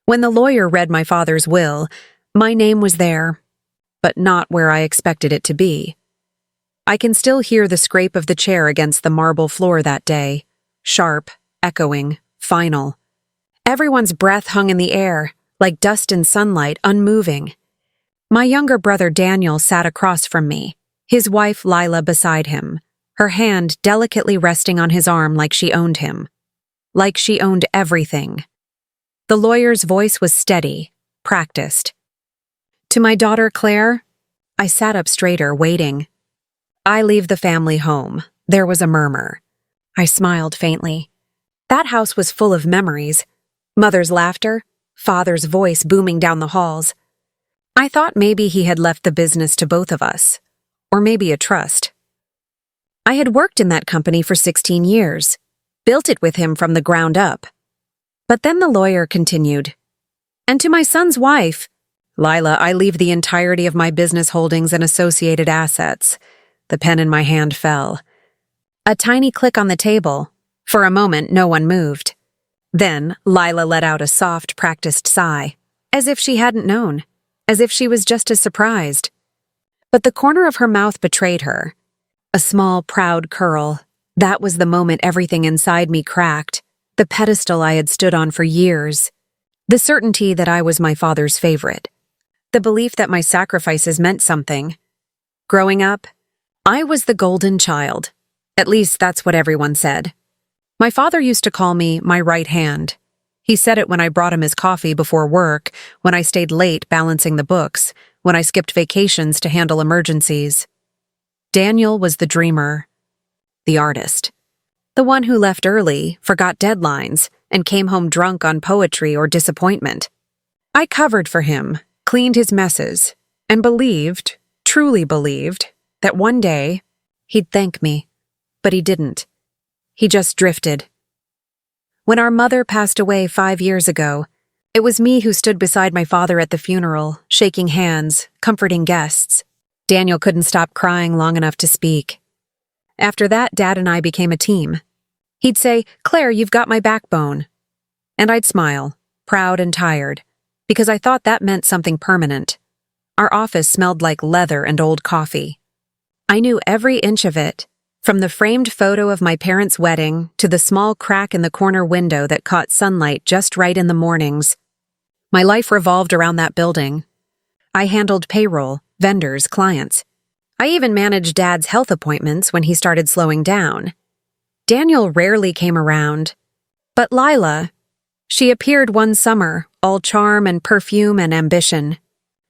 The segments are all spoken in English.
When the lawyer read my father's will, my name was there, but not where I expected it to be. I can still hear the scrape of the chair against the marble floor that day, sharp, echoing, final. Everyone's breath hung in the air, like dust in sunlight, unmoving. My younger brother Daniel sat across from me, his wife Lila beside him, her hand delicately resting on his arm like she owned him. Like she owned everything. The lawyer's voice was steady, practiced. To my daughter Claire, I sat up straighter, waiting. I leave the family home. There was a murmur. I smiled faintly. That house was full of memories. Mother's laughter, father's voice booming down the halls. I thought maybe he had left the business to both of us, or maybe a trust. I had worked in that company for 16 years, built it with him from the ground up. But then the lawyer continued, and to my son's wife, Lila, I leave the entirety of my business holdings and associated assets. The pen in my hand fell. A tiny click on the table. For a moment, no one moved. Then, Lila let out a soft, practiced sigh, as if she hadn't known, as if she was just as surprised. But the corner of her mouth betrayed her. A small, proud curl. That was the moment everything inside me cracked, the pedestal I had stood on for years. The certainty that I was my father's favorite. The belief that my sacrifices meant something. Growing up, I was the golden child. At least that's what everyone said. My father used to call me my right hand. He said it when I brought him his coffee before work, when I stayed late balancing the books, when I skipped vacations to handle emergencies. Daniel was the dreamer, the artist, the one who left early, forgot deadlines, and came home drunk on poetry or disappointment. I covered for him, cleaned his messes, and believed, truly believed, that one day he'd thank me. But he didn't. He just drifted. When our mother passed away 5 years ago, it was me who stood beside my father at the funeral, shaking hands, comforting guests. Daniel couldn't stop crying long enough to speak. After that, Dad and I became a team. He'd say, "Claire, you've got my backbone." And I'd smile, proud and tired, because I thought that meant something permanent. Our office smelled like leather and old coffee. I knew every inch of it, from the framed photo of my parents' wedding to the small crack in the corner window that caught sunlight just right in the mornings. My life revolved around that building. I handled payroll, vendors, clients. I even managed Dad's health appointments when he started slowing down. Daniel rarely came around. But Lila, she appeared one summer, all charm and perfume and ambition.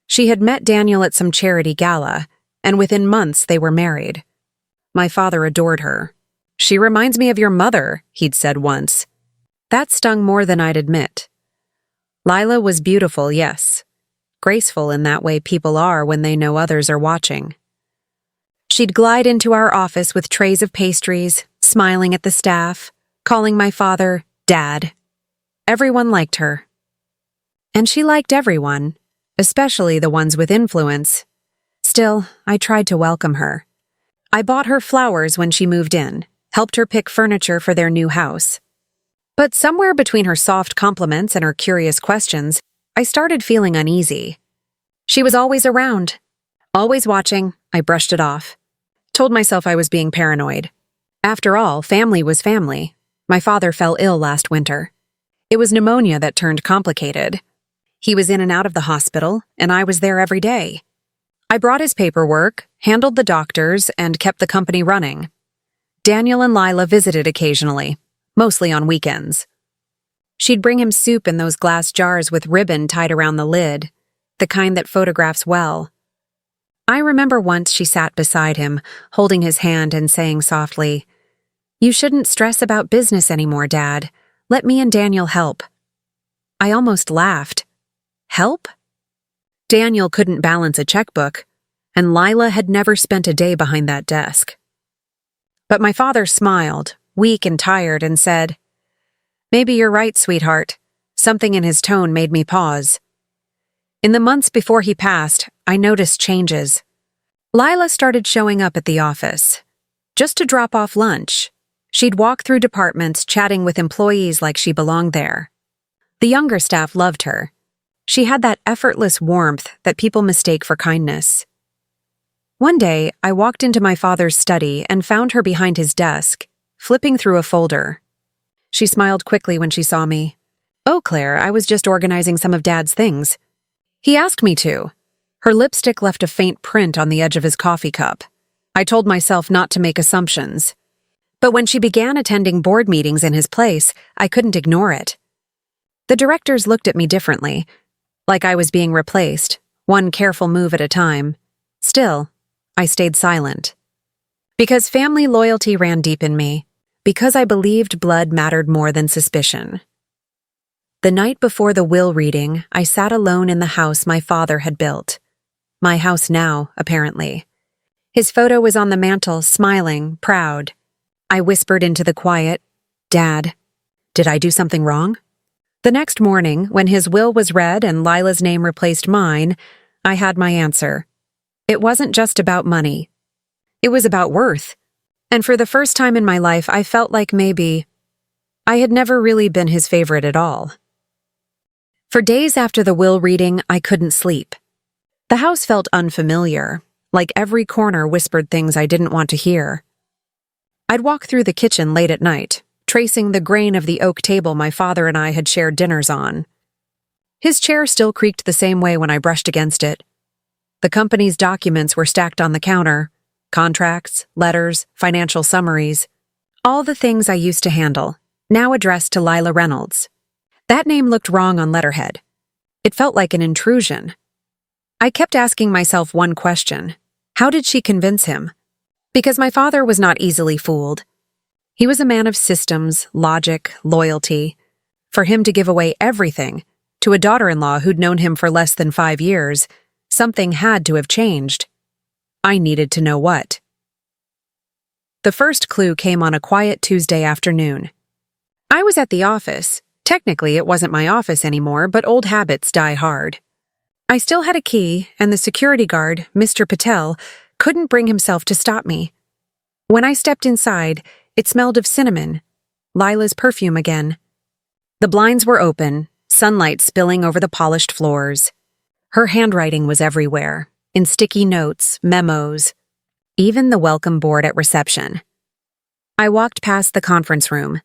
She had met Daniel at some charity gala, and within months they were married. My father adored her. "She reminds me of your mother," he'd said once. That stung more than I'd admit. Lila was beautiful, yes. Graceful in that way people are when they know others are watching. She'd glide into our office with trays of pastries, smiling at the staff, calling my father Dad. Everyone liked her. And she liked everyone, especially the ones with influence. Still, I tried to welcome her. I bought her flowers when she moved in, helped her pick furniture for their new house. But somewhere between her soft compliments and her curious questions, I started feeling uneasy. She was always around, always watching. I brushed it off. Told myself I was being paranoid. After all, family was family. My father fell ill last winter. It was pneumonia that turned complicated. He was in and out of the hospital, and I was there every day. I brought his paperwork, handled the doctors, and kept the company running. Daniel and Lila visited occasionally, mostly on weekends. She'd bring him soup in those glass jars with ribbon tied around the lid, the kind that photographs well. I remember once she sat beside him, holding his hand and saying softly, "You shouldn't stress about business anymore, Dad. Let me and Daniel help." I almost laughed. Help? Daniel couldn't balance a checkbook, and Lila had never spent a day behind that desk. But my father smiled, weak and tired, and said, "Maybe you're right, sweetheart." Something in his tone made me pause. In the months before he passed, I noticed changes. Lila started showing up at the office, just to drop off lunch. She'd walk through departments chatting with employees like she belonged there. The younger staff loved her. She had that effortless warmth that people mistake for kindness. One day, I walked into my father's study and found her behind his desk, flipping through a folder. She smiled quickly when she saw me. "Oh, Claire, I was just organizing some of Dad's things. He asked me to." Her lipstick left a faint print on the edge of his coffee cup. I told myself not to make assumptions. But when she began attending board meetings in his place, I couldn't ignore it. The directors looked at me differently, like I was being replaced, one careful move at a time. Still, I stayed silent. Because family loyalty ran deep in me, because I believed blood mattered more than suspicion. The night before the will reading, I sat alone in the house my father had built. My house now, apparently. His photo was on the mantel, smiling, proud. I whispered into the quiet, "Dad, did I do something wrong?" The next morning, when his will was read and Lila's name replaced mine, I had my answer. It wasn't just about money. It was about worth. And for the first time in my life, I felt like maybe I had never really been his favorite at all. For days after the will reading, I couldn't sleep. The house felt unfamiliar, like every corner whispered things I didn't want to hear. I'd walk through the kitchen late at night, tracing the grain of the oak table my father and I had shared dinners on. His chair still creaked the same way when I brushed against it. The company's documents were stacked on the counter: contracts, letters, financial summaries. All the things I used to handle, now addressed to Lila Reynolds. That name looked wrong on letterhead. It felt like an intrusion. I kept asking myself one question: how did she convince him? Because my father was not easily fooled. He was a man of systems, logic, loyalty. For him to give away everything to a daughter-in-law who'd known him for less than 5 years, something had to have changed. I needed to know what. The first clue came on a quiet Tuesday afternoon. I was at the office. Technically, it wasn't my office anymore, but old habits die hard. I still had a key, and the security guard, Mr. Patel, couldn't bring himself to stop me. When I stepped inside, it smelled of cinnamon, Lila's perfume again. The blinds were open, sunlight spilling over the polished floors. Her handwriting was everywhere, in sticky notes, memos, even the welcome board at reception. I walked past the conference room,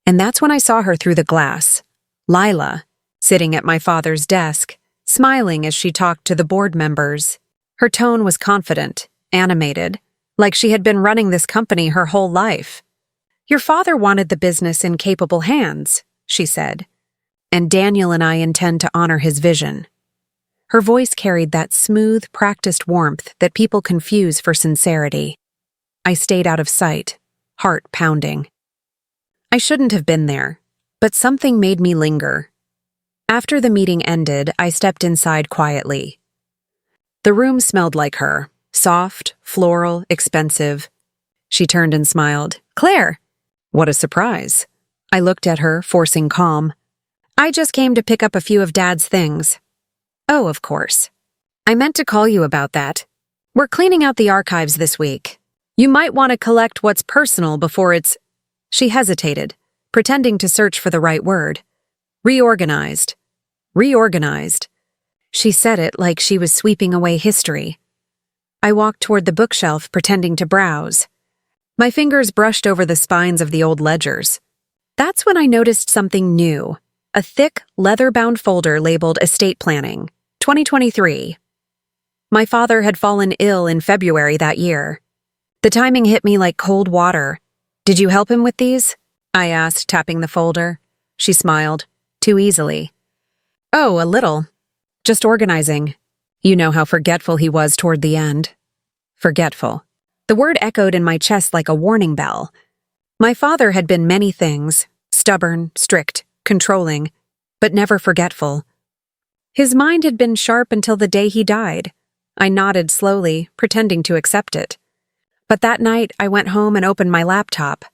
and that's when I saw her through the glass. Lila, sitting at my father's desk, smiling as she talked to the board members. Her tone was confident, animated, like she had been running this company her whole life. "Your father wanted the business in capable hands," she said, "and Daniel and I intend to honor his vision." Her voice carried that smooth, practiced warmth that people confuse for sincerity. I stayed out of sight, heart pounding. I shouldn't have been there, but something made me linger. After the meeting ended, I stepped inside quietly. The room smelled like her, soft, floral, expensive. She turned and smiled. "Claire!" What a surprise. I looked at her, forcing calm. "I just came to pick up a few of Dad's things." "Oh, of course. I meant to call you about that. We're cleaning out the archives this week. You might want to collect what's personal before it's—" She hesitated, pretending to search for the right word. "Reorganized. Reorganized." She said it like she was sweeping away history. I walked toward the bookshelf, pretending to browse. My fingers brushed over the spines of the old ledgers. That's when I noticed something new. A thick, leather-bound folder labeled Estate Planning, 2023. My father had fallen ill in February that year. The timing hit me like cold water. "Did you help him with these?" I asked, tapping the folder. She smiled, too easily. "Oh, a little. Just organizing. You know how forgetful he was toward the end." Forgetful. The word echoed in my chest like a warning bell. My father had been many things: stubborn, strict, controlling, but never forgetful. His mind had been sharp until the day he died. I nodded slowly, pretending to accept it. But that night, I went home and opened my laptop.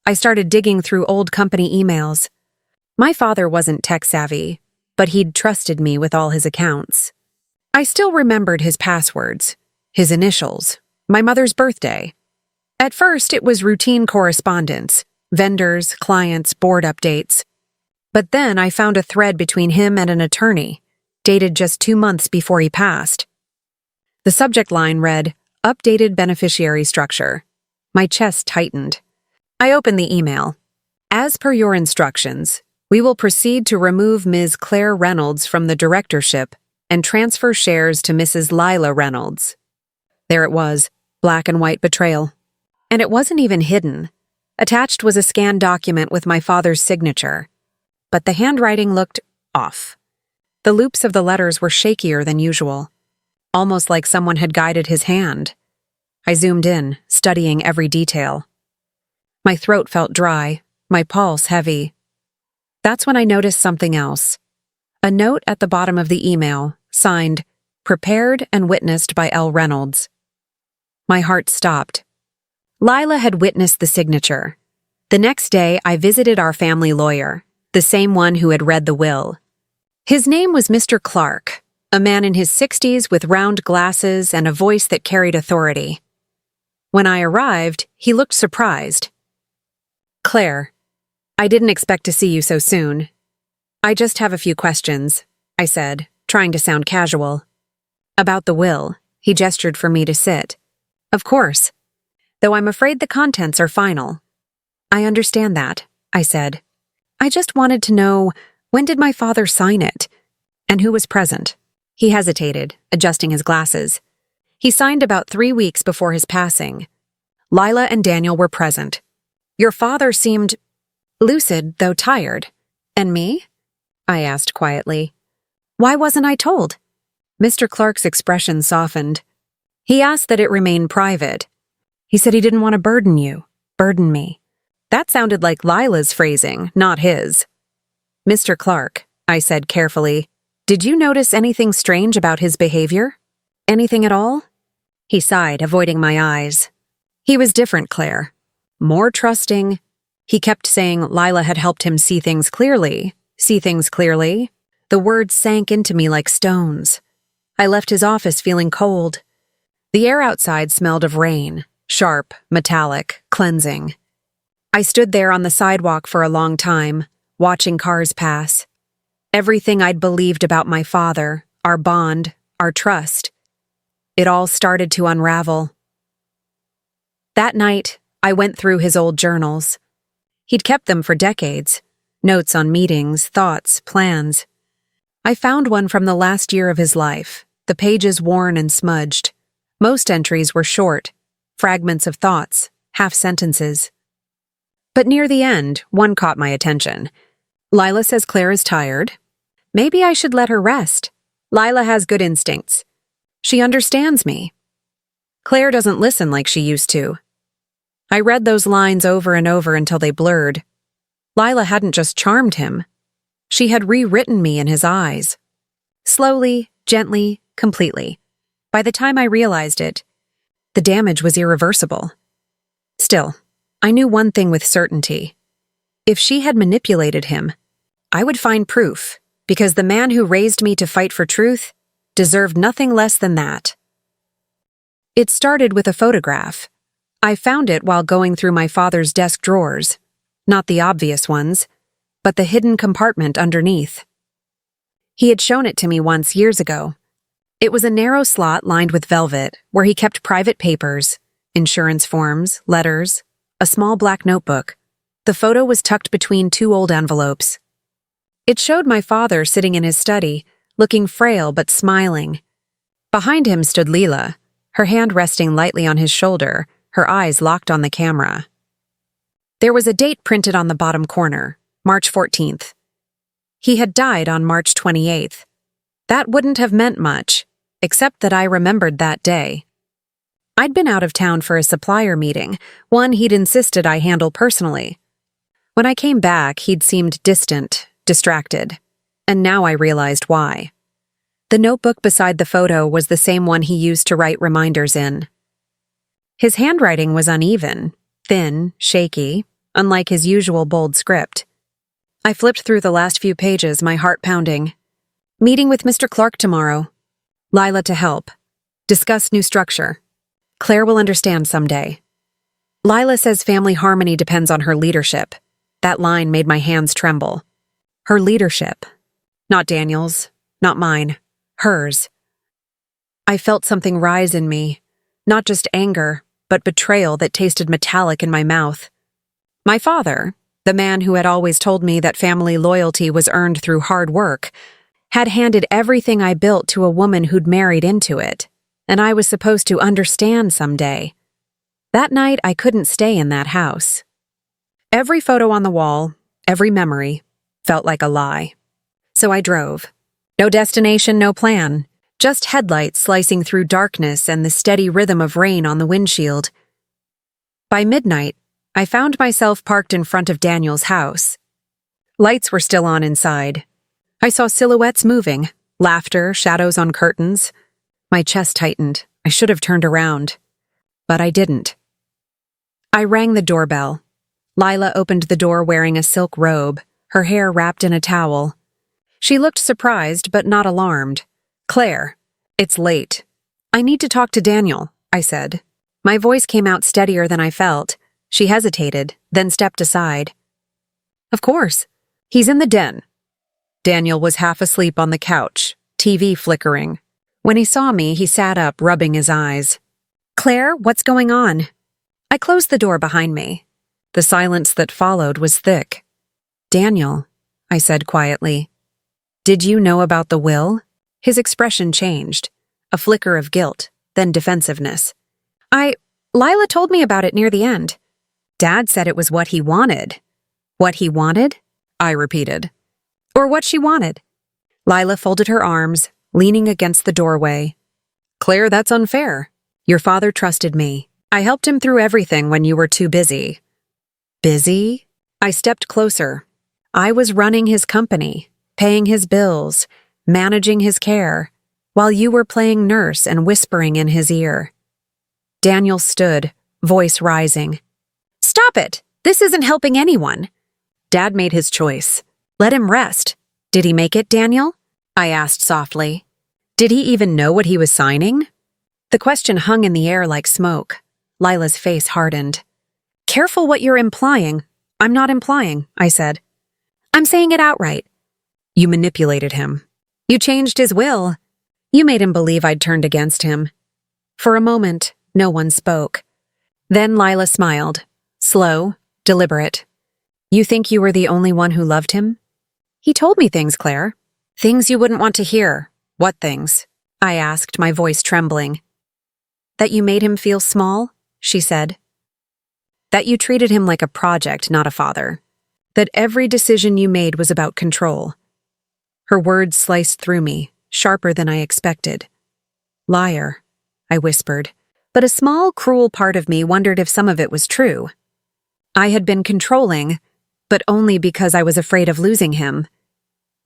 I started digging through old company emails. My father wasn't tech-savvy, but he'd trusted me with all his accounts. I still remembered his passwords, his initials, my mother's birthday. At first, it was routine correspondence: vendors, clients, board updates. But then I found a thread between him and an attorney, dated just 2 months before he passed. The subject line read, "Updated beneficiary structure." My chest tightened. I opened the email. "As per your instructions, we will proceed to remove Ms. Claire Reynolds from the directorship and transfer shares to Mrs. Lila Reynolds." There it was, black and white betrayal. And it wasn't even hidden. Attached was a scanned document with my father's signature. But the handwriting looked off. The loops of the letters were shakier than usual, almost like someone had guided his hand. I zoomed in, studying every detail. My throat felt dry, my pulse heavy. That's when I noticed something else. A note at the bottom of the email, signed, "Prepared and witnessed by L. Reynolds." My heart stopped. Lila had witnessed the signature. The next day, I visited our family lawyer, the same one who had read the will. His name was Mr. Clark, a man in his 60s with round glasses and a voice that carried authority. When I arrived, he looked surprised. "Claire, I didn't expect to see you so soon. I just have a few questions," I said, trying to sound casual. "About the will," he gestured for me to sit. "Of course. Though I'm afraid the contents are final." "I understand that," I said. "I just wanted to know, when did my father sign it? And who was present?" He hesitated, adjusting his glasses. "He signed about 3 weeks before his passing. Lila and Daniel were present. Your father seemed lucid, though tired. And me?" I asked quietly. "Why wasn't I told?" Mr. Clark's expression softened. "He asked that it remain private. He said he didn't want to burden me." That sounded like Lila's phrasing, not his. "Mr. Clark," I said carefully, "did you notice anything strange about his behavior? Anything at all?" He sighed, avoiding my eyes. "He was different, Claire. More trusting. He kept saying Lila had helped him see things clearly. See things clearly. The words sank into me like stones. I left his office feeling cold. The air outside smelled of rain, sharp, metallic, cleansing. I stood there on the sidewalk for a long time, watching cars pass. Everything I'd believed about my father, our bond, our trust. It all started to unravel. That night, I went through his old journals. He'd kept them for decades. Notes on meetings, thoughts, plans. I found one from the last year of his life, the pages worn and smudged. Most entries were short, fragments of thoughts, half sentences. But near the end, one caught my attention. "Lila says Claire is tired. Maybe I should let her rest. Lila has good instincts. She understands me. Claire doesn't listen like she used to." I read those lines over and over until they blurred. Lila hadn't just charmed him. She had rewritten me in his eyes. Slowly, gently, completely. By the time I realized it, the damage was irreversible. Still, I knew one thing with certainty. If she had manipulated him, I would find proof, because the man who raised me to fight for truth deserved nothing less than that. It started with a photograph. I found it while going through my father's desk drawers. Not the obvious ones, but the hidden compartment underneath. He had shown it to me once years ago. It was a narrow slot lined with velvet, where he kept private papers, insurance forms, letters, a small black notebook. The photo was tucked between 2 old envelopes. It showed my father sitting in his study, looking frail but smiling. Behind him stood Lila, her hand resting lightly on his shoulder, her eyes locked on the camera. There was a date printed on the bottom corner, March 14th. He had died on March 28th. That wouldn't have meant much, except that I remembered that day. I'd been out of town for a supplier meeting, one he'd insisted I handle personally. When I came back, he'd seemed distant, distracted, and now I realized why. The notebook beside the photo was the same one he used to write reminders in. His handwriting was uneven, thin, shaky, unlike his usual bold script. I flipped through the last few pages, my heart pounding. "Meeting with Mr. Clark tomorrow. Lila to help. Discuss new structure. Claire will understand someday. Lila says family harmony depends on her leadership." That line made my hands tremble. Her leadership. Not Daniel's, not mine, hers. I felt something rise in me, not just anger, but betrayal that tasted metallic in my mouth. My father, the man who had always told me that family loyalty was earned through hard work, had handed everything I built to a woman who'd married into it, and I was supposed to understand someday. That night, I couldn't stay in that house. Every photo on the wall, every memory, felt like a lie. So I drove. No destination, no plan. Just headlights slicing through darkness and the steady rhythm of rain on the windshield. By midnight, I found myself parked in front of Daniel's house. Lights were still on inside. I saw silhouettes moving, laughter, shadows on curtains. My chest tightened. I should have turned around. But I didn't. I rang the doorbell. Lila opened the door wearing a silk robe, her hair wrapped in a towel. She looked surprised but not alarmed. "Claire, it's late. I need to talk to Daniel," I said. My voice came out steadier than I felt. She hesitated, then stepped aside. "Of course. He's in the den." Daniel was half asleep on the couch, TV flickering. When he saw me, he sat up, rubbing his eyes. "Claire, what's going on?" I closed the door behind me. The silence that followed was thick. "Daniel," I said quietly, "did you know about the will?" His expression changed, a flicker of guilt, then defensiveness. Lila told me about it near the end. Dad said it was what he wanted." "What he wanted?" I repeated. "Or what she wanted." Lila folded her arms, leaning against the doorway. "Claire, that's unfair. Your father trusted me. I helped him through everything when you were too busy." "Busy?" I stepped closer. I was running his company, paying his bills, managing his care, while you were playing nurse and whispering in his ear. Daniel stood, voice rising. "Stop it! This isn't helping anyone." Dad made his choice. Let him rest. "Did he make it, Daniel?" I asked softly. Did he even know what he was signing? The question hung in the air like smoke. Lila's face hardened. "Careful what you're implying." "I'm not implying," I said. "I'm saying it outright." "You manipulated him. You changed his will. You made him believe I'd turned against him." For a moment, no one spoke. Then Lila smiled, slow, deliberate. "You think you were the only one who loved him?" "He told me things, Claire. Things you wouldn't want to hear." "What things?" I asked, my voice trembling. "That you made him feel small," she said. "That you treated him like a project, not a father. That every decision you made was about control." Her words sliced through me, sharper than I expected. "Liar," I whispered, but a small, cruel part of me wondered if some of it was true. I had been controlling, but only because I was afraid of losing him.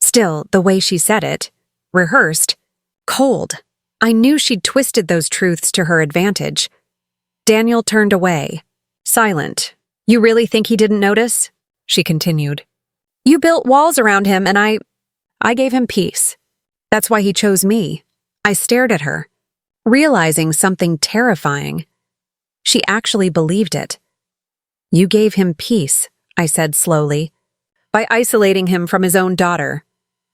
Still, the way she said it, rehearsed, cold. I knew she'd twisted those truths to her advantage. Daniel turned away, silent. "You really think he didn't notice?" she continued. "You built walls around him and I gave him peace. That's why he chose me." I stared at her, realizing something terrifying. She actually believed it. "You gave him peace," I said slowly, "by isolating him from his own daughter."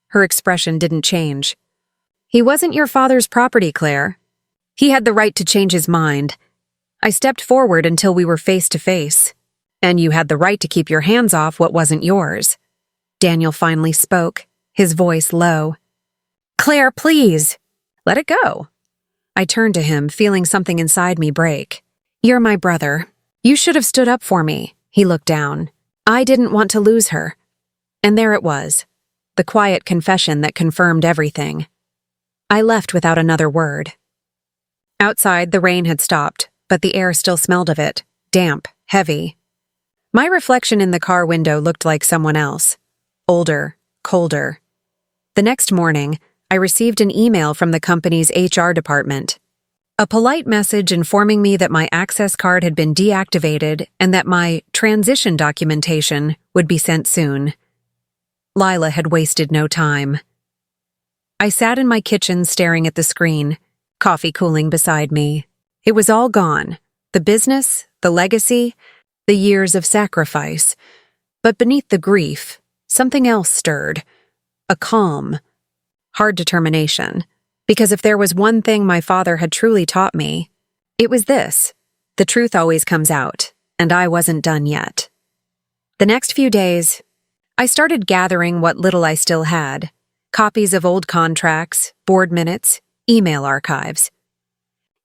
Her expression didn't change. "He wasn't your father's property, Claire. He had the right to change his mind. I stepped forward until we were face to face. And you had the right to keep your hands off what wasn't yours." Daniel finally spoke, his voice low. "Claire, please, let it go." I turned to him, feeling something inside me break. "You're my brother. You should have stood up for me." He looked down. I didn't want to lose her. And there it was, the quiet confession that confirmed everything. I left without another word. Outside, the rain had stopped, but the air still smelled of it, damp, heavy. My reflection in the car window looked like someone else, older, colder. The next morning, I received an email from the company's HR department. A polite message informing me that my access card had been deactivated and that my transition documentation would be sent soon. Lila had wasted no time. I sat in my kitchen staring at the screen, coffee cooling beside me. It was all gone. The business, the legacy, the years of sacrifice. But beneath the grief, something else stirred. A calm, hard determination. Because if there was one thing my father had truly taught me, it was this: the truth always comes out, and I wasn't done yet. The next few days, I started gathering what little I still had: copies of old contracts, board minutes, email archives.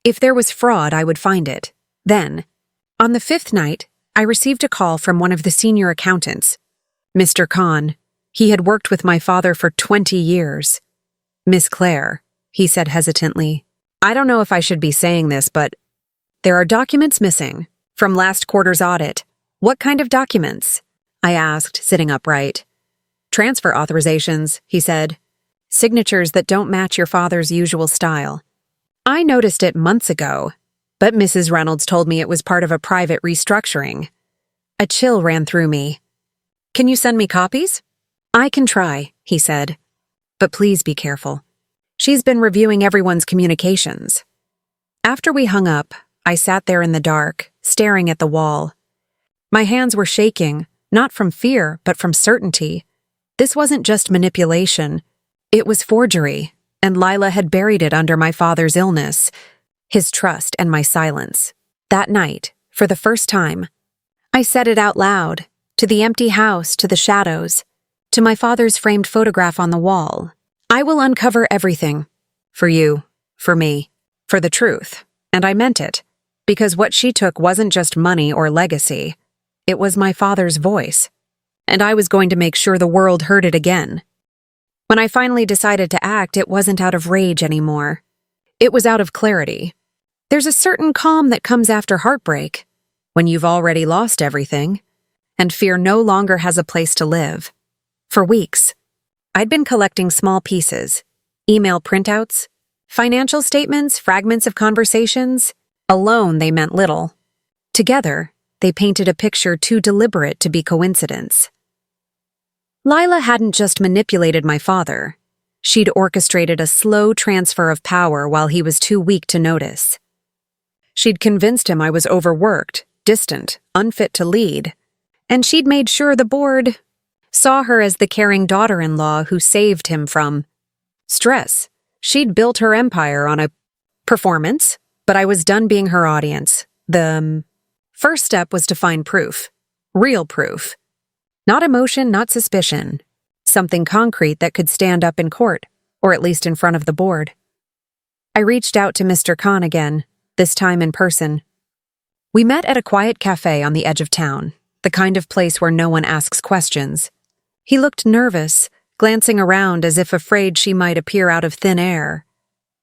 If there was fraud, I would find it. Then, on the 5th night, I received a call from one of the senior accountants. Mr. Kahn. He had worked with my father for 20 years. Miss Claire, he said hesitantly, I don't know if I should be saying this, but there are documents missing from last quarter's audit. What kind of documents? I asked, sitting upright. Transfer authorizations, he said. Signatures that don't match your father's usual style. I noticed it months ago, but Mrs. Reynolds told me it was part of a private restructuring. A chill ran through me. Can you send me copies? I can try, he said. But please be careful. She's been reviewing everyone's communications. After we hung up, I sat there in the dark, staring at the wall. My hands were shaking, not from fear, but from certainty. This wasn't just manipulation. It was forgery, and Lila had buried it under my father's illness, his trust, and my silence. That night, for the first time, I said it out loud, to the empty house, to the shadows, to my father's framed photograph on the wall. I will uncover everything. For you, for me, for the truth. And I meant it, because what she took wasn't just money or legacy. It was my father's voice. And I was going to make sure the world heard it again. When I finally decided to act, it wasn't out of rage anymore. It was out of clarity. There's a certain calm that comes after heartbreak, when you've already lost everything, and fear no longer has a place to live. For weeks, I'd been collecting small pieces, email printouts, financial statements, fragments of conversations. Alone, they meant little. Together, they painted a picture too deliberate to be coincidence. Lila hadn't just manipulated my father. She'd orchestrated a slow transfer of power while he was too weak to notice. She'd convinced him I was overworked, distant, unfit to lead, and she'd made sure the board saw her as the caring daughter-in-law who saved him from stress. She'd built her empire on a performance, but I was done being her audience. The first step was to find proof. Real proof. Not emotion, not suspicion. Something concrete that could stand up in court, or at least in front of the board. I reached out to Mr. Kahn again, this time in person. We met at a quiet cafe on the edge of town, the kind of place where no one asks questions. He looked nervous, glancing around as if afraid she might appear out of thin air.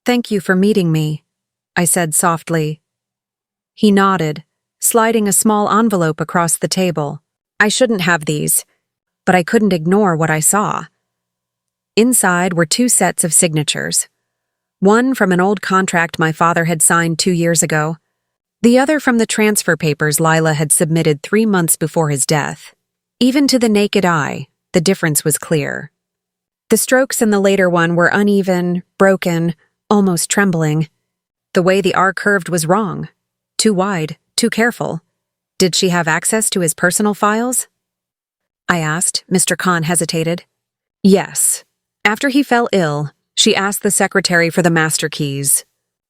Thank you for meeting me, I said softly. He nodded, sliding a small envelope across the table. I shouldn't have these, but I couldn't ignore what I saw. Inside were 2 sets of signatures. One from an old contract my father had signed 2 years ago, the other from the transfer papers Lila had submitted 3 months before his death. Even to the naked eye, the difference was clear. The strokes in the later one were uneven, broken, almost trembling. The way the R curved was wrong. Too wide, too careful. Did she have access to his personal files? I asked. Mr. Kahn hesitated. Yes. After he fell ill, she asked the secretary for the master keys.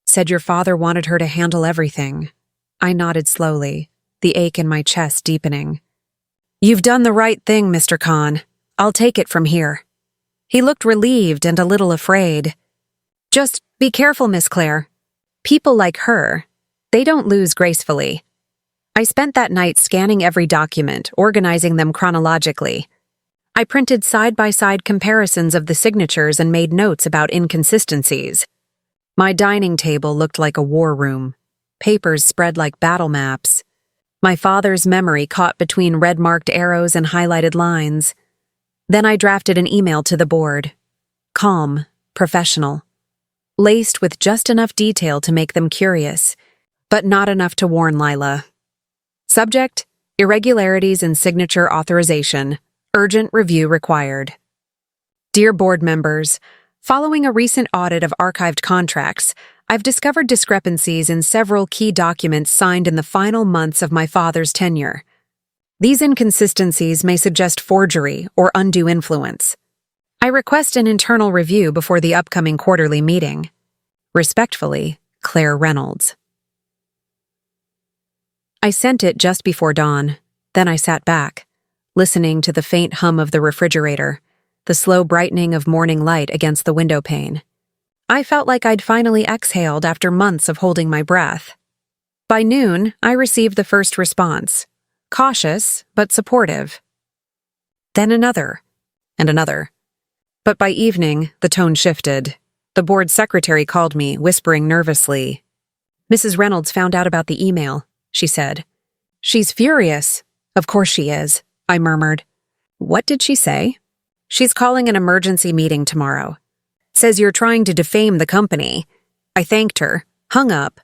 Said your father wanted her to handle everything. I nodded slowly, the ache in my chest deepening. You've done the right thing, Mr. Kahn. I'll take it from here. He looked relieved and a little afraid. Just be careful, Miss Claire. People like her, they don't lose gracefully. I spent that night scanning every document, organizing them chronologically. I printed side-by-side comparisons of the signatures and made notes about inconsistencies. My dining table looked like a war room. Papers spread like battle maps. My father's memory caught between red-marked arrows and highlighted lines. Then I drafted an email to the board. Calm, professional. Laced with just enough detail to make them curious, but not enough to warn Lila. Subject: irregularities in signature authorization. Urgent review required. Dear board members, following a recent audit of archived contracts, I've discovered discrepancies in several key documents signed in the final months of my father's tenure. These inconsistencies may suggest forgery or undue influence. I request an internal review before the upcoming quarterly meeting. Respectfully, Claire Reynolds. I sent it just before dawn. Then I sat back, listening to the faint hum of the refrigerator, the slow brightening of morning light against the window pane. I felt like I'd finally exhaled after months of holding my breath. By noon, I received the first response, cautious but supportive. Then another, and another. But by evening, the tone shifted. The board secretary called me, whispering nervously. "Mrs. Reynolds found out about the email," she said. "She's furious." "Of course she is," I murmured. "What did she say?" "She's calling an emergency meeting tomorrow. Says you're trying to defame the company." I thanked her, hung up,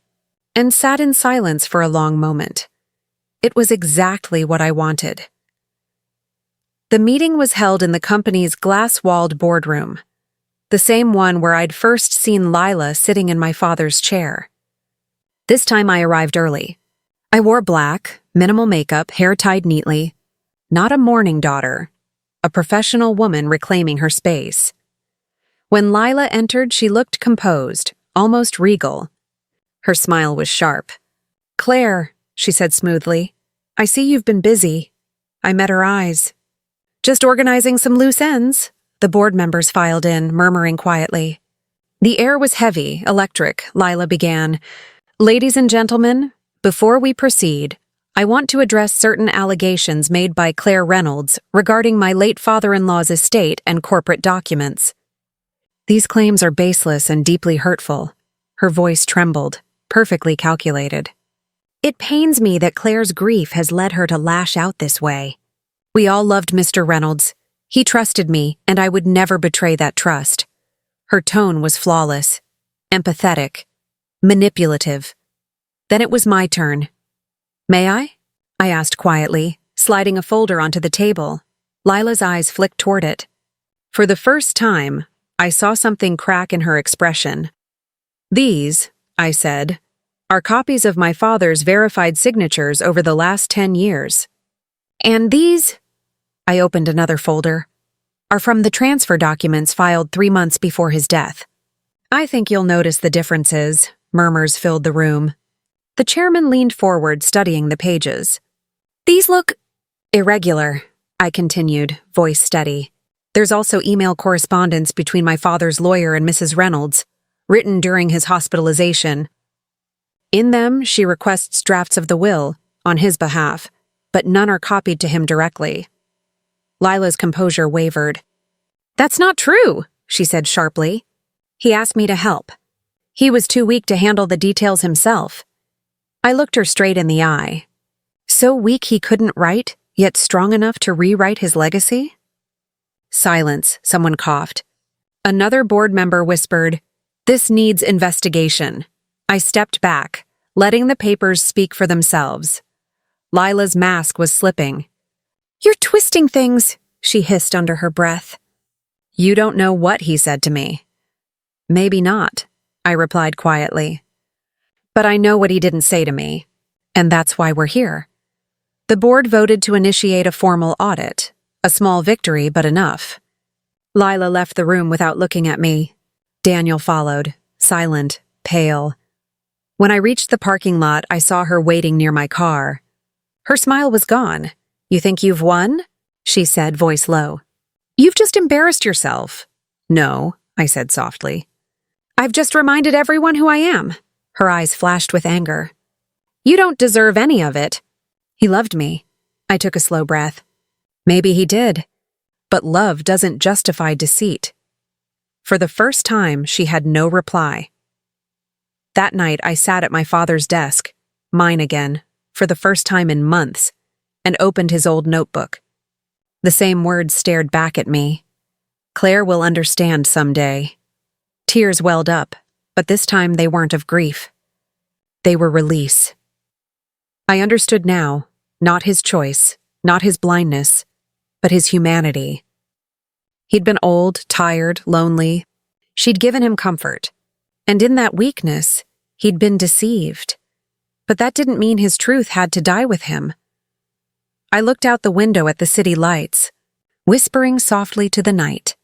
and sat in silence for a long moment. It was exactly what I wanted. The meeting was held in the company's glass-walled boardroom, the same one where I'd first seen Lila sitting in my father's chair. This time I arrived early. I wore black, minimal makeup, hair tied neatly. Not a mourning daughter, a professional woman reclaiming her space. When Lila entered, she looked composed, almost regal. Her smile was sharp. "Claire," she said smoothly, "I see you've been busy." I met her eyes. "Just organizing some loose ends," the board members filed in, murmuring quietly. The air was heavy, electric. Lila began, "Ladies and gentlemen, before we proceed, I want to address certain allegations made by Claire Reynolds regarding my late father-in-law's estate and corporate documents. These claims are baseless and deeply hurtful." Her voice trembled, perfectly calculated. "It pains me that Claire's grief has led her to lash out this way. We all loved Mr. Reynolds. He trusted me, and I would never betray that trust." Her tone was flawless, empathetic, manipulative. Then it was my turn. "May I?" I asked quietly, sliding a folder onto the table. Lila's eyes flicked toward it. For the first time, I saw something crack in her expression. "These," I said, "are copies of my father's verified signatures over the last 10 years. And these," I opened another folder, "are from the transfer documents filed 3 months before his death." "I think you'll notice the differences," murmurs filled the room. The chairman leaned forward, studying the pages. "These look irregular," I continued, voice steady. "There's also email correspondence between my father's lawyer and Mrs. Reynolds, written during his hospitalization. In them, she requests drafts of the will, on his behalf, but none are copied to him directly." Lila's composure wavered. "That's not true," she said sharply. "He asked me to help. He was too weak to handle the details himself." I looked her straight in the eye. So weak he couldn't write, yet strong enough to rewrite his legacy? Silence, someone coughed. Another board member whispered, "This needs investigation." I stepped back, letting the papers speak for themselves. Lila's mask was slipping. "You're twisting things," she hissed under her breath. "You don't know what he said to me." "Maybe not," I replied quietly. "But I know what he didn't say to me, and that's why we're here." The board voted to initiate a formal audit, a small victory but enough. Lila left the room without looking at me. Daniel followed, silent, pale. When I reached the parking lot, I saw her waiting near my car. Her smile was gone. "You think you've won?" she said, voice low. "You've just embarrassed yourself." "No," I said softly. "I've just reminded everyone who I am." Her eyes flashed with anger. "You don't deserve any of it." "He loved me." I took a slow breath. "Maybe he did. But love doesn't justify deceit." For the first time, she had no reply. That night, I sat at my father's desk, mine again, for the first time in months, and opened his old notebook. The same words stared back at me. "Claire will understand someday." Tears welled up, but this time they weren't of grief. They were release. I understood now, not his choice, not his blindness, but his humanity. He'd been old, tired, lonely. She'd given him comfort. And in that weakness, he'd been deceived. But that didn't mean his truth had to die with him. I looked out the window at the city lights, whispering softly to the night,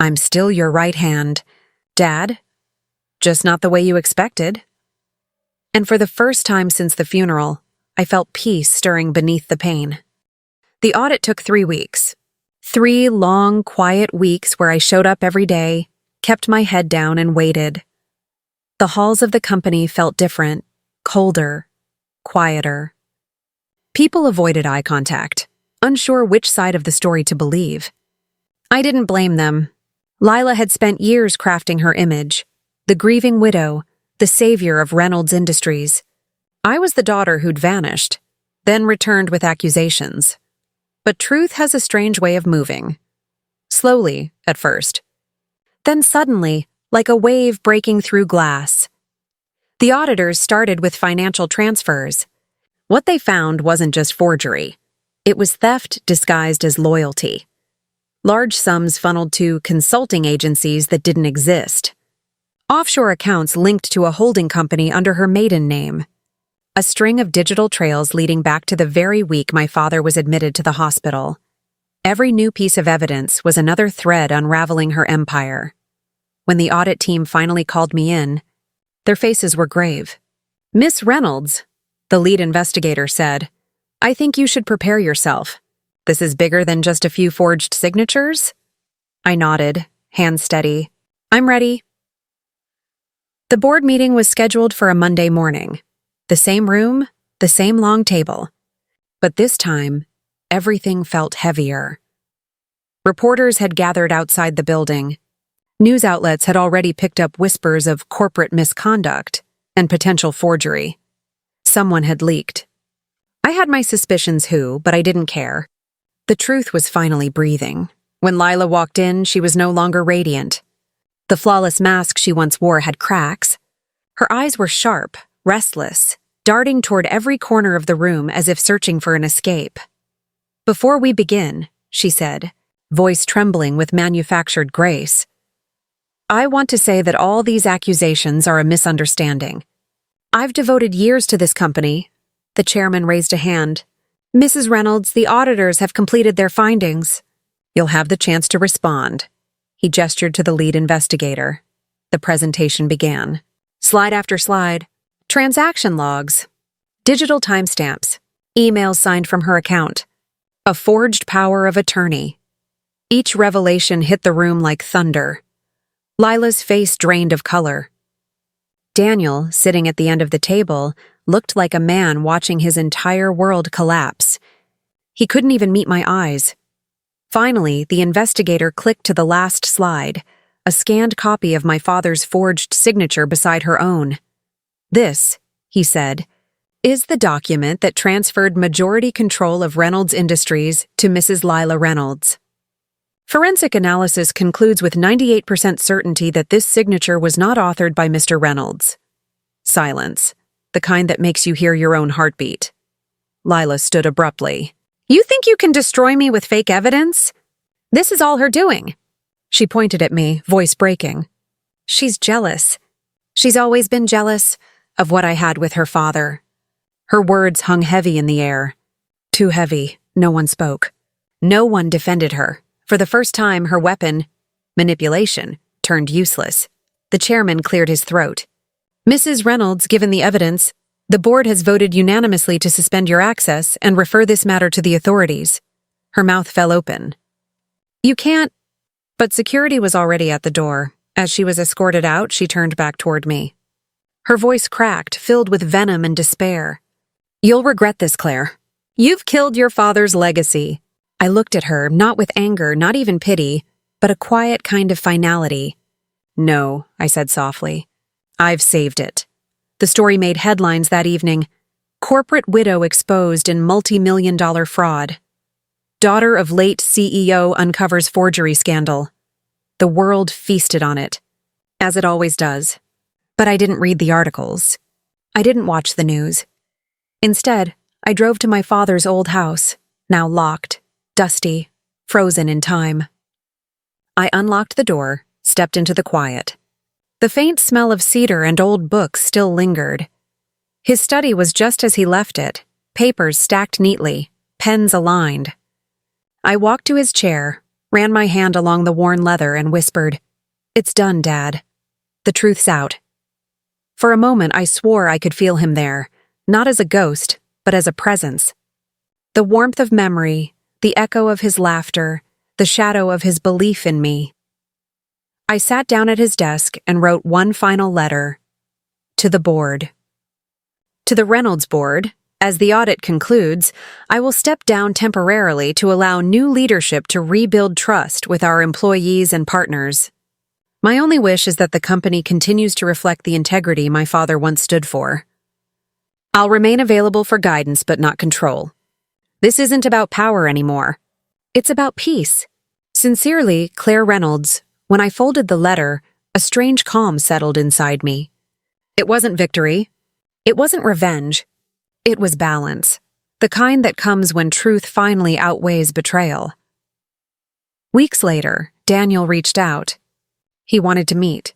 "I'm still your right hand, Dad, just not the way you expected." And for the first time since the funeral, I felt peace stirring beneath the pain. The audit took 3 weeks. 3 long, quiet weeks where I showed up every day, kept my head down, and waited. The halls of the company felt different, colder, quieter. People avoided eye contact, unsure which side of the story to believe. I didn't blame them. Lila had spent years crafting her image, the grieving widow, the savior of Reynolds Industries. I was the daughter who'd vanished, then returned with accusations. But truth has a strange way of moving. Slowly, at first. Then suddenly, like a wave breaking through glass. The auditors started with financial transfers. What they found wasn't just forgery. It was theft disguised as loyalty. Large sums funneled to consulting agencies that didn't exist. Offshore accounts linked to a holding company under her maiden name. A string of digital trails leading back to the very week my father was admitted to the hospital. Every new piece of evidence was another thread unraveling her empire. When the audit team finally called me in, their faces were grave. "Miss Reynolds," the lead investigator said, "I think you should prepare yourself. This is bigger than just a few forged signatures?" I nodded, hands steady. "I'm ready." The board meeting was scheduled for a Monday morning. The same room, the same long table. But this time, everything felt heavier. Reporters had gathered outside the building. News outlets had already picked up whispers of corporate misconduct and potential forgery. Someone had leaked. I had my suspicions who, but I didn't care. The truth was finally breathing. When Lila walked in, she was no longer radiant. The flawless mask she once wore had cracks. Her eyes were sharp, restless, darting toward every corner of the room as if searching for an escape. "Before we begin," she said, voice trembling with manufactured grace, "I want to say that all these accusations are a misunderstanding. I've devoted years to this company." The chairman raised a hand. "Mrs. Reynolds, the auditors have completed their findings. You'll have the chance to respond." He gestured to the lead investigator. The presentation began. Slide after slide. Transaction logs. Digital timestamps. Emails signed from her account. A forged power of attorney. Each revelation hit the room like thunder. Lila's face drained of color. Daniel, sitting at the end of the table, looked like a man watching his entire world collapse. He couldn't even meet my eyes. Finally, the investigator clicked to the last slide, a scanned copy of my father's forged signature beside her own. "This," he said, "is the document that transferred majority control of Reynolds Industries to Mrs. Lila Reynolds. Forensic analysis concludes with 98% certainty that this signature was not authored by Mr. Reynolds." Silence, the kind that makes you hear your own heartbeat. Lila stood abruptly. "You think you can destroy me with fake evidence? This is all her doing." She pointed at me, voice breaking. "She's jealous. She's always been jealous of what I had with her father." Her words hung heavy in the air. Too heavy, no one spoke. No one defended her. For the first time, her weapon, manipulation, turned useless. The chairman cleared his throat. "Mrs. Reynolds, given the evidence, the board has voted unanimously to suspend your access and refer this matter to the authorities." Her mouth fell open. "You can't—" But security was already at the door. As she was escorted out, she turned back toward me. Her voice cracked, filled with venom and despair. "You'll regret this, Claire. You've killed your father's legacy." I looked at her, not with anger, not even pity, but a quiet kind of finality. "No," I said softly. "I've saved it." The story made headlines that evening. Corporate widow exposed in multi-million-dollar fraud. Daughter of late CEO uncovers forgery scandal. The world feasted on it, as it always does. But I didn't read the articles. I didn't watch the news. Instead, I drove to my father's old house, now locked, dusty, frozen in time. I unlocked the door, stepped into the quiet. The faint smell of cedar and old books still lingered. His study was just as he left it, papers stacked neatly, pens aligned. I walked to his chair, ran my hand along the worn leather, and whispered, "It's done, Dad. The truth's out." For a moment, I swore I could feel him there, not as a ghost, but as a presence. The warmth of memory, the echo of his laughter, the shadow of his belief in me. I sat down at his desk and wrote one final letter. To the board. To the Reynolds board, as the audit concludes, I will step down temporarily to allow new leadership to rebuild trust with our employees and partners. My only wish is that the company continues to reflect the integrity my father once stood for. I'll remain available for guidance but not control. This isn't about power anymore. It's about peace. Sincerely, Claire Reynolds. When I folded the letter, a strange calm settled inside me. It wasn't victory. It wasn't revenge. It was balance, the kind that comes when truth finally outweighs betrayal. Weeks later, Daniel reached out. He wanted to meet.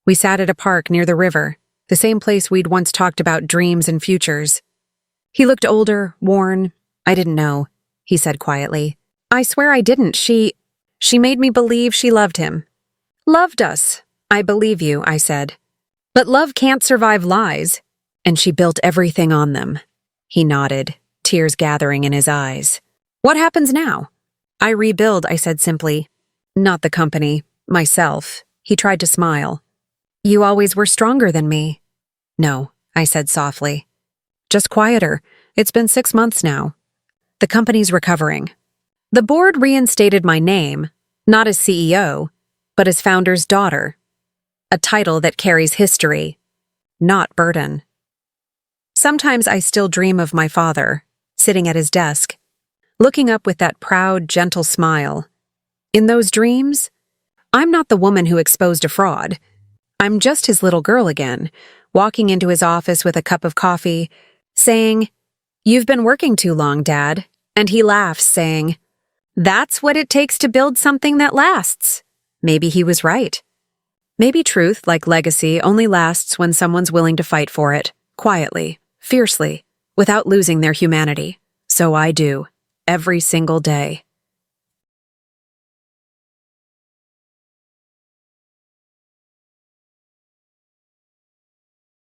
We sat at a park near the river, the same place we'd once talked about dreams and futures. He looked older, worn. "I didn't know," he said quietly. "I swear I didn't. She made me believe she loved him." "Loved us. I believe you," I said. "But love can't survive lies." "And she built everything on them." He nodded, tears gathering in his eyes. "What happens now?" "I rebuild," I said simply. "Not the company. Myself." He tried to smile. "You always were stronger than me." "No," I said softly. "Just quieter. It's been 6 months now. The company's recovering." The board reinstated my name, not as CEO, but as founder's daughter. A title that carries history, not burden. Sometimes I still dream of my father, sitting at his desk, looking up with that proud, gentle smile. In those dreams, I'm not the woman who exposed a fraud. I'm just his little girl again, walking into his office with a cup of coffee, saying, "You've been working too long, Dad." And he laughs, saying, "That's what it takes to build something that lasts." Maybe he was right. Maybe truth, like legacy, only lasts when someone's willing to fight for it, quietly, fiercely, without losing their humanity. So I do, every single day.